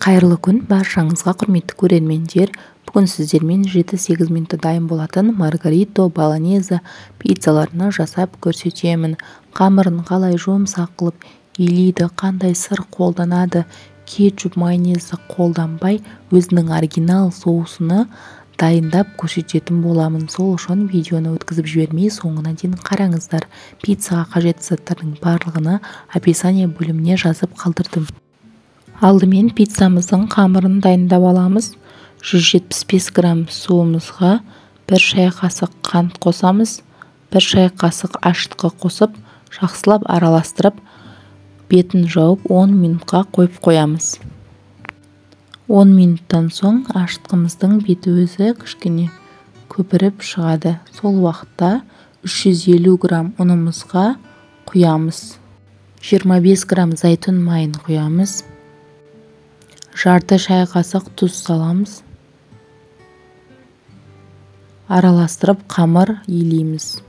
Қайырлы күн баршаңызға, құрметті көрермендер. Бүгін сіздермен 7-8 минутта дайын болатын маргарито болонезе пиццаларына жасап көрсетемін. Қамырын қалай жұмсақ қылып илейді, қандай сыр қолданады, кетчуп, майонезді қолданбай өзінің оригинал соусыны дайындап көрсететін боламын. Сол үшін видеоны өткізіп жібермей соңына дейін қараңыздар. Пиццаға қажетті заттардың барлығını описание бөліміне жазып қалдырдым. Алдымен пиццамыздың қамырын дайындап аламыз. 175 грамм суымызға 1 шай қасық қант қосамыз. 1 шай қасық ашытқы қосып, жақсылап араластырып, бетін жауып 10 минутқа қойып қоямыз. 10 минуттан соң ашытқымыздың беті өзі кішкене көпіріп шығады. Сол уақытта 350 грамм ұнымызға құямыз. 25 грамм зайтун майын құямыз. Жарты шай қасық тұз саламыз. Араластырып қамыр илейміз.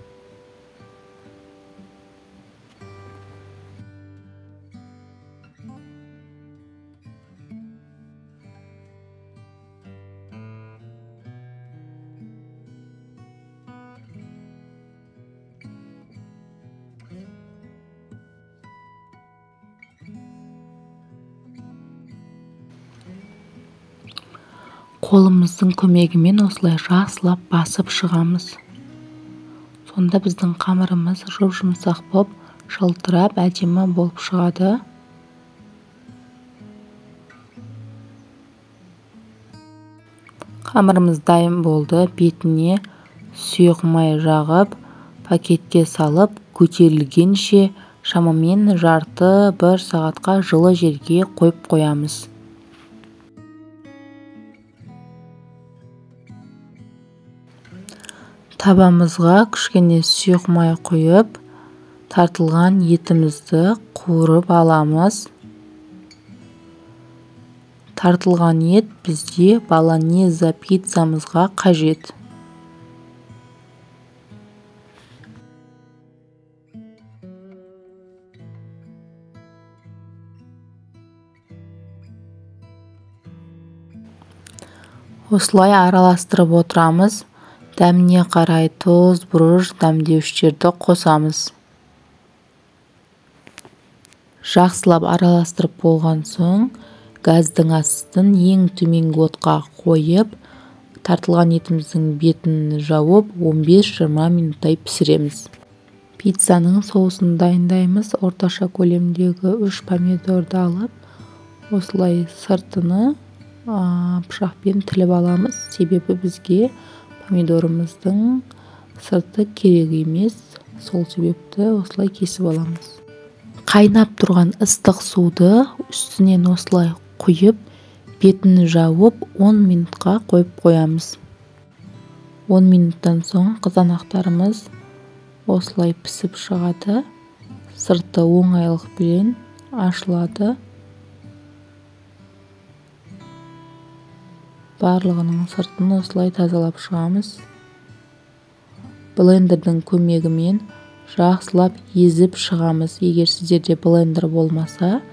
Қолымыздың көмегімен осылай жақсылап басып шығамыз. Сонда біздің қамырымыз жұмсақ болып, жылтырап, әдемі болып шығады. Қамырымыз дайын болды. Бетіне сұйық май жағып, пакетке салып, көтерілгенше шамамен жарты 1 сағатқа жылы жерге қойып қоямыз. Табамызға кішкене сұйық май құйып, тартылған етімізді қуырып аламыз. Тартылған ет бізде болонезе пиццамызға қажет. Осылай араластырып отырамыз. Дәміне қарай тұз, бұрыш, дәмдеуіштерді қосамыз. Жақсылап араластырып болған соң, газдың астын ең төменгі отқа қойып, тартылған етіміздің бетін жауып, 15-20 минуттай пісіреміз. Пиццаның соусын дайындаймыз. Орташа көлемдегі 3 помидорды алып, осылай сыртыны пышақпен тіліп аламыз. Себебі бізге помидорымыздың сырты керек емес. Сол себепті осылай кесіп аламыз. Қайнап тұрған ыстық суды үстінен осылай құйып, бетін жауып 10 минутқа қойып қоямыз. 10 минуттан соң қызанақтарымыз осылай пісіп шығады. Сырты оңайлықпен ашылады. Барлығының сыртын осылай тазалап шығамыз. Блендердің көмегімен жақсылап езіп шығамыз. Егер сіздерде блендер болмаса,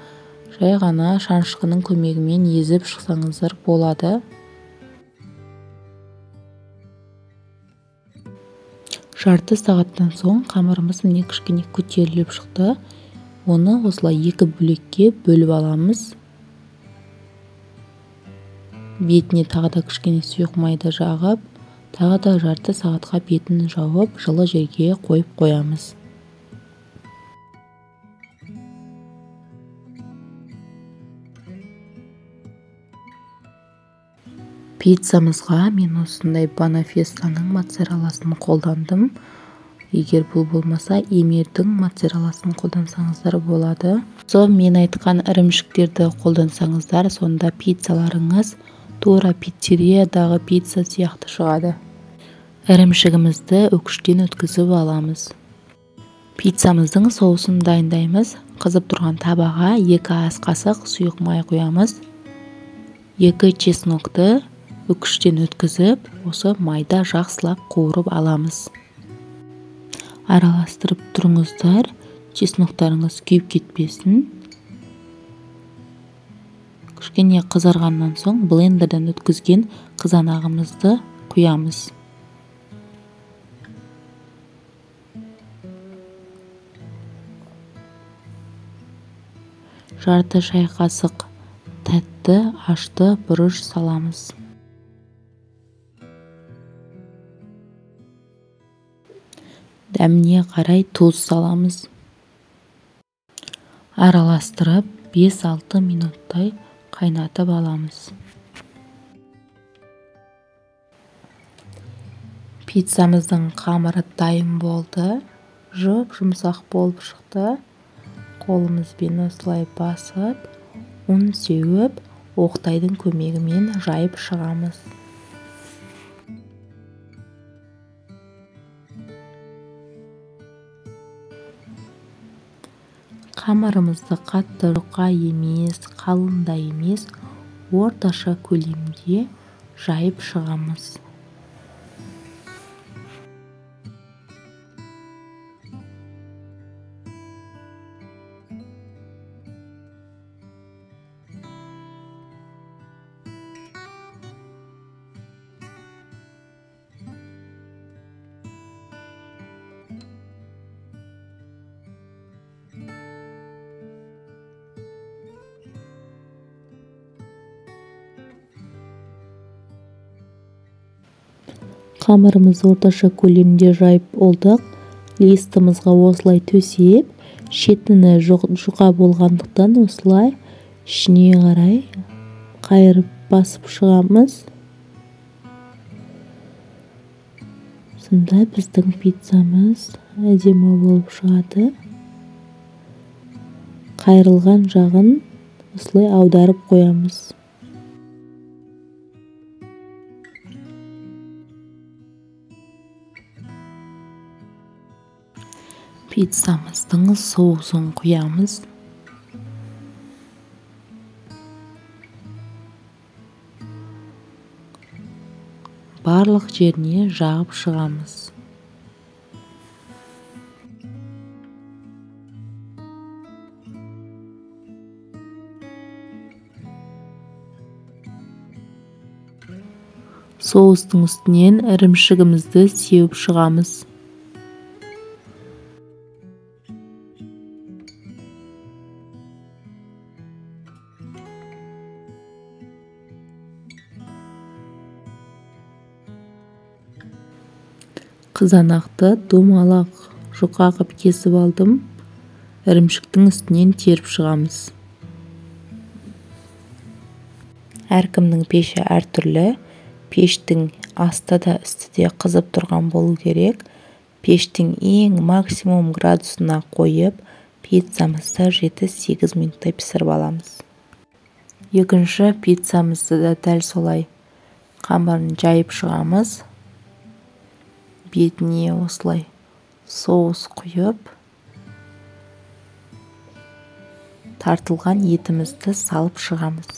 жай ғана шанышқының көмегімен езіп шықсаңыздар болады. Жарты сағаттан соң қамырымыз міне кішкене көтеріліп шықты. Оны осылай 2 бөлікке бөліп аламыз. Бетіне тағы да кішкене сұйық майды жағып, тағы да жарты сағатқа бетін жауып, жылы жерге қойып қоямыз. Пиццамызға мен осындай Бонафестаның моцарелласын қолдандым. Егер бұл болмаса, Эмирдің моцарелласын қолдансаңыздар болады. Мен айтқан ірімшіктерді қолдансаңыздар, сонда пиццаларыңыз тура пиццериядағы пицца сияқты шығады. Ірімшігімізді үкіштен өткізіп аламыз. Пиццамыздың соусын дайындаймыз. Қызып тұрған табаға 2 ас қасық сұйық май құямыз. 2 чеснокты үкіштен өткізіп, осы майда жақсылап қуырып аламыз. Араластырып тұрыңыздар, чесноктарыңыз күйіп кетпесін. Кішкене қызарғаннан соң блендерден өткізген қызанағымызды құямыз. Жарты шай қасық тәтті ашты бұрыш саламыз. Дәміне қарай тұз саламыз. Араластырып 5-6 минуттай қайнатып аламыз. Пиццамыздың қамыры дайын болды. Жұмсақ болып шықты. Қолымызбен осылай басып, ұн сеуіп, оқтайдың көмегімен жайып шығамыз. Қамырымызды қатты жұқа емес, қалың да емес, орташа көлемде жайып шығамыз. Қамырымызды орташа көлемде жайып болдық. Листімізға осылай төсеп, шетіні жұқа болғандықтан осылай ішіне қарай қайырып басып шығамыз. Сонда біздің пиццамыз әдемі болып шығады. Қайырылған жағын осылай аударып қоямыз. Пиццамыздың соусын құямыз. Барлық жеріне жағып шығамыз. Соустың үстінен ірімшігімізді сеуіп шығамыз. Қызанақты домалақ жұқа қып кесіп алдым. Ірімшіктің үстінен теріп шығамыз. Әркімнің пеші әртүрлі. Пештің асты да үсті де қызып тұрған болу керек. Пештің ең максимум градусына қойып, пиццамызды 7-8 минуттай пісіріп аламыз. Екінші пиццамызды да дәл солай қамырын жайып шығамыз. Бетіне осылай соус құйып, тартылған етімізді салып шығамыз.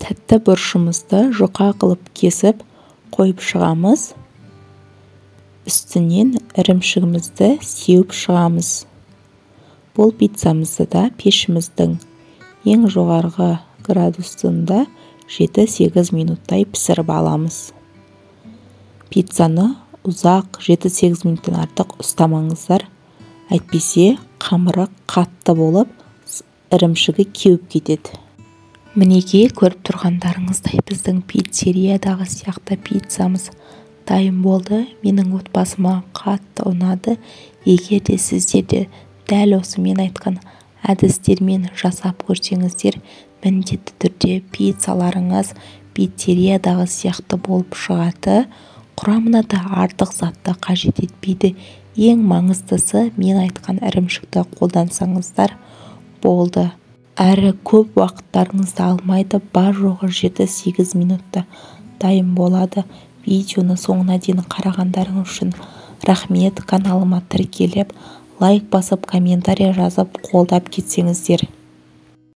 Тәтті бұрышымызды жұқа қылып кесіп қойып шығамыз. Үстінен ірімшігімізді сеуіп шығамыз. Бұл пиццамызды да пешіміздің ең жоғарғы градусында 7-8 минуттай пісіріп аламыз. Пиццаны ұзақ 7-8 минуттан артық ұстамаңыздар. Әйтпесе қамыры қатты болып, ірімшігі кеуіп кетеді. Мінеке, көріп тұрғандарыңыздай біздің пиццериядағы сияқты пиццамыз дайын болды. Менің отбасыма қатты ұнады. Егер де сіздер де дәл осы мен айтқан әдістермен жасап көрсеңіздер, міндетті түрде пиццаларыңыз пиццериядағы сияқты болып шығады. Құрамына да артық затты қажет етпейді. Ең маңыздысы мен айтқан ірімшікті қолдансаңыздар болды. Әрі көп уақыттарыңызды алмайды. Бар жоғы 7-8 минутта дайын болады. Видеоны соңына дейін қарағандарыңыз үшін рахмет. Каналыма тіркеліп, лайк басып, комментарий жазып қолдап кетсеңіздер.